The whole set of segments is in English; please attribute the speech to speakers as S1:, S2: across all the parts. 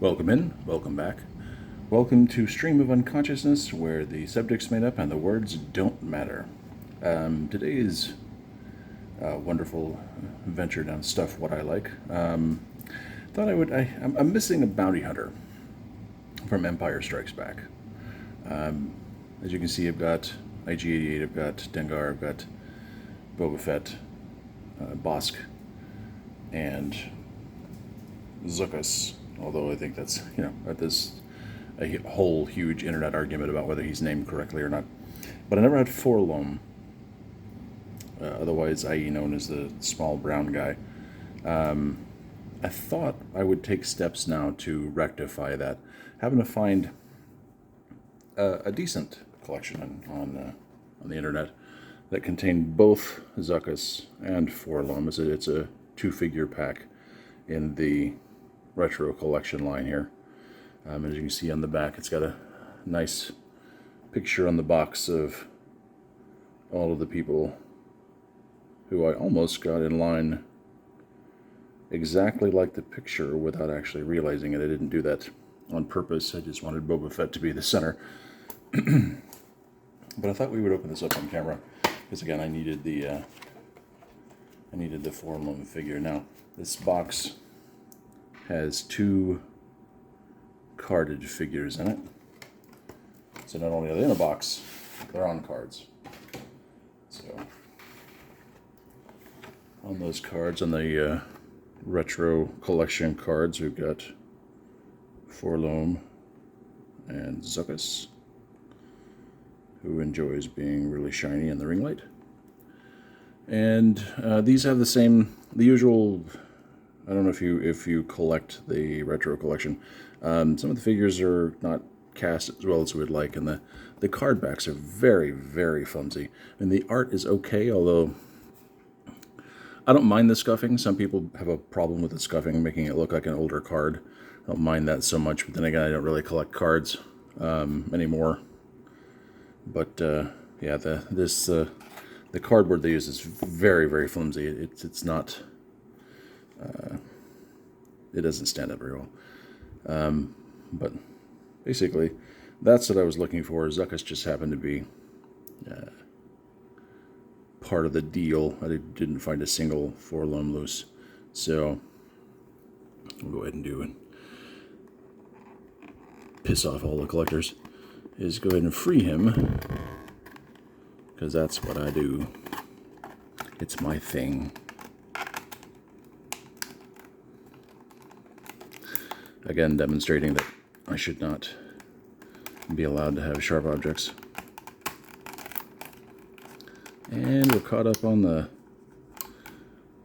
S1: Welcome in, welcome back. Welcome to Stream-of-Unconsciousness, where the subject's made up and the words don't matter. Today's wonderful venture down stuff what I like. Thought I would. I'm missing a bounty hunter from Empire Strikes Back. As you can see, I've got IG-88, I've got Dengar, I've got Boba Fett, Bosk, and Zuckuss. Although I think that's, there's a whole huge internet argument about whether he's named correctly or not. But I never had LOM, otherwise i.e. known as the small brown guy. I thought I would take steps now to rectify that. Having to find a decent collection on the internet that contained both Zuckuss and LOM. It's a two-figure pack in the retro collection line here. As you can see on the back, it's got a nice picture on the box of all of the people who I almost got in line exactly like the picture without actually realizing it. I didn't do that on purpose. I just wanted Boba Fett to be the center. But I thought we would open this up on camera because, again, I needed the LOM figure. Now, this box has two carded figures in it. So not only are they in a box, they're on cards. So on those cards, on the retro collection cards, we've got LOM and Zuckuss, who enjoys being really shiny in the ring light. And these have the usual. I don't know if you collect the retro collection. Some of the figures are not cast as well as we'd like, and the card backs are very, very flimsy. And the art is okay, although I don't mind the scuffing. Some people have a problem with the scuffing, making it look like an older card. I don't mind that so much, but then again, I don't really collect cards anymore. But yeah, the cardboard they use is very, very flimsy. It's not. It doesn't stand up very well. But basically, that's what I was looking for. Zuckuss just happened to be part of the deal. I didn't find a single LOM loose. So I'll go ahead and do and piss off all the collectors. Is go ahead and free him, because that's what I do. It's my thing. Again, demonstrating that I should not be allowed to have sharp objects. And we're caught up on the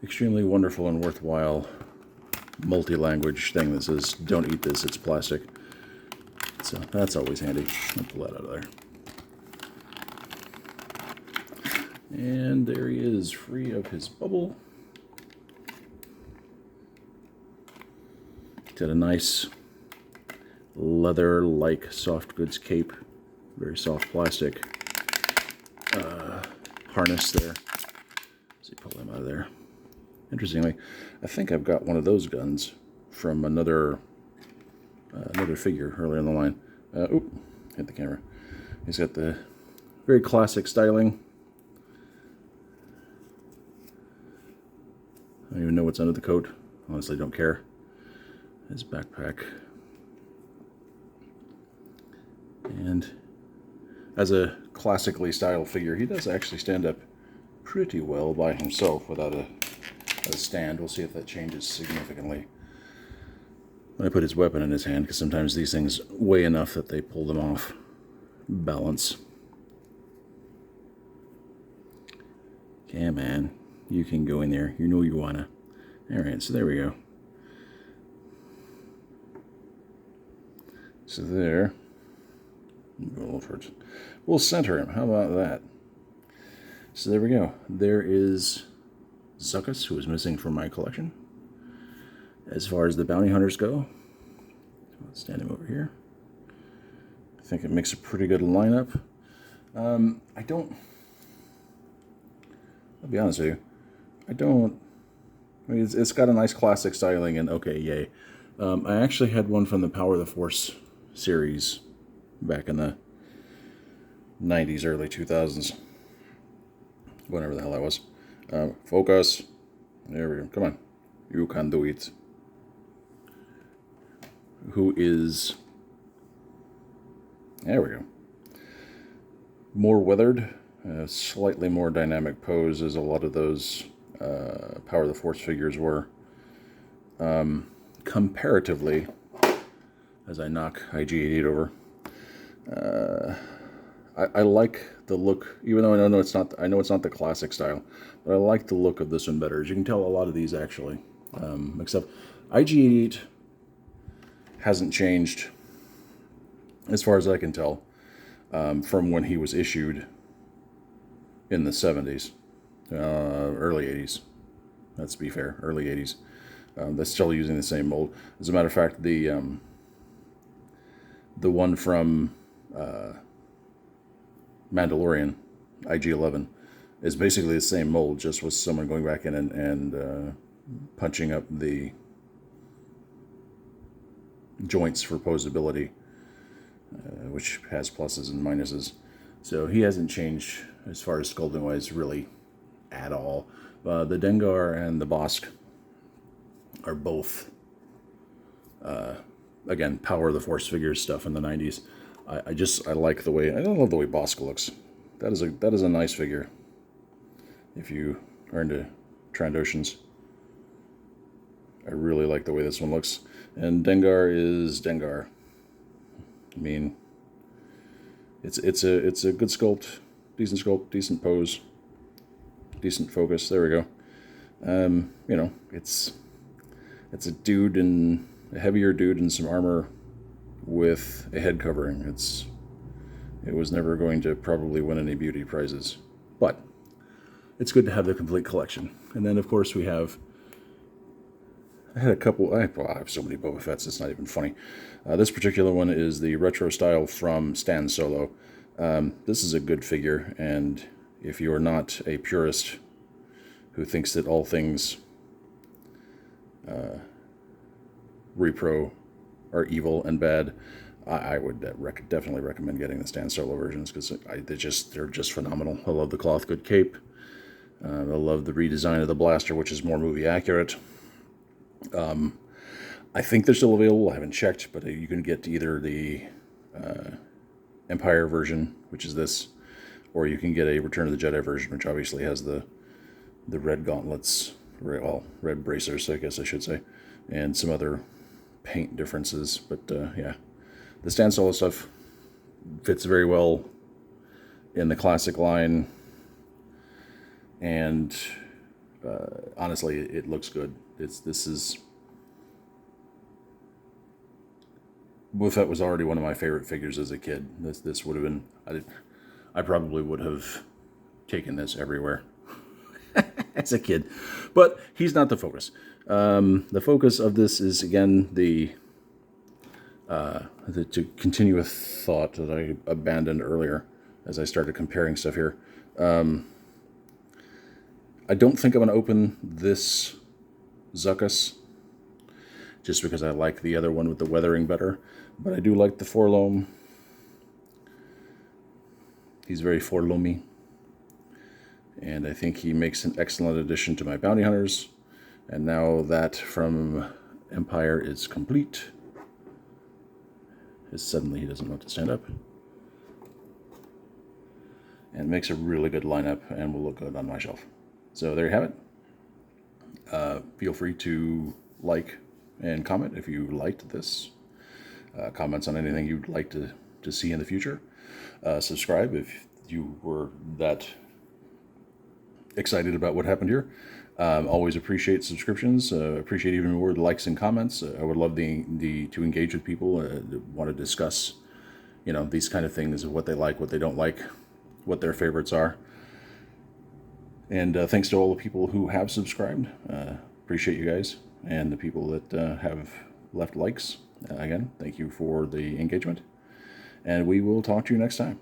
S1: extremely wonderful and worthwhile multi-language thing that says, don't eat this, it's plastic. So that's always handy. I'll pull that out of there. And there he is, free of his bubble. Got a nice leather-like soft goods cape, very soft plastic harness there. Let's see, pull him out of there. Interestingly, I think I've got one of those guns from another figure earlier in the line. Oop, hit the camera. He's got the very classic styling. I don't even know what's under the coat. Honestly, don't care. His backpack. And as a classically styled figure, he does actually stand up pretty well by himself without a stand. We'll see if that changes significantly when I put his weapon in his hand, because sometimes these things weigh enough that they pull them off balance. Yeah, man. You can go in there. You know you wanna. Alright, so there we go. So there, we'll center him. How about that? So there we go. There is Zuckuss, who is missing from my collection. As far as the bounty hunters go, let's stand him over here. I think it makes a pretty good lineup. I'll be honest with you, I mean, it's got a nice classic styling, and okay, yay. I actually had one from the Power of the Force series back in the 90s, early 2000s. Whatever the hell that was. Focus. There we go. Come on. You can do it. Who is... There we go. More weathered. Slightly more dynamic pose as a lot of those Power of the Force figures were. Comparatively, as I knock IG-88 over, I like the look, even though I know it's not the classic style, but I like the look of this one better. As you can tell, a lot of these actually, except IG-88 hasn't changed, as far as I can tell, from when he was issued in the 70s, early 80s. Let's be fair, early 80s. They're still using the same mold. As a matter of fact, the one from Mandalorian, IG-11, is basically the same mold, just with someone going back in and punching up the joints for posability, which has pluses and minuses. So he hasn't changed as far as sculpting wise, really, at all. The Dengar and the Bosk are both, again, Power of the Force figures stuff in the 90s. I like the way, I don't love the way Bosk looks. That is a nice figure. If you are into Trandoshans, I really like the way this one looks. And Dengar is Dengar. I mean, it's a good sculpt, decent pose, decent focus. There we go. You know, it's a dude a heavier dude in some armor with a head covering. It was never going to probably win any beauty prizes, but it's good to have the complete collection. And then of course we have, I have so many Boba Fetts, it's not even funny. This particular one is the retro style from Stan Solo. This is a good figure, and if you are not a purist who thinks that all things repro are evil and bad, I would definitely recommend getting the Stan Solo versions, because they're just phenomenal. I love the cloth good cape. I love the redesign of the blaster, which is more movie accurate. I think they're still available. I haven't checked, but you can get either the Empire version, which is this, or you can get a Return of the Jedi version, which obviously has the red gauntlets, well, red bracers, I guess I should say, and some other paint differences. But yeah, the Stan Solo stuff fits very well in the classic line, and honestly, it looks good. Boba Fett was already one of my favorite figures as a kid. This would have been, I probably would have taken this everywhere as a kid, but he's not the focus. The focus of this is, again, to continue a thought that I abandoned earlier as I started comparing stuff here. I don't think I'm going to open this Zuckuss, just because I like the other one with the weathering better. But I do like the LOM. He's very LOM-y. And I think he makes an excellent addition to my bounty hunters. And now that from Empire is complete, suddenly he doesn't want to stand up. And makes a really good lineup and will look good on my shelf. So there you have it. Feel free to like and comment if you liked this. Comments on anything you'd like to see in the future. Subscribe if you were that excited about what happened here. Always appreciate subscriptions. Appreciate even more the likes and comments. I would love to engage with people that want to discuss, these kind of things, what they like, what they don't like, what their favorites are. And thanks to all the people who have subscribed. Appreciate you guys, and the people that have left likes. Again, thank you for the engagement, and we will talk to you next time.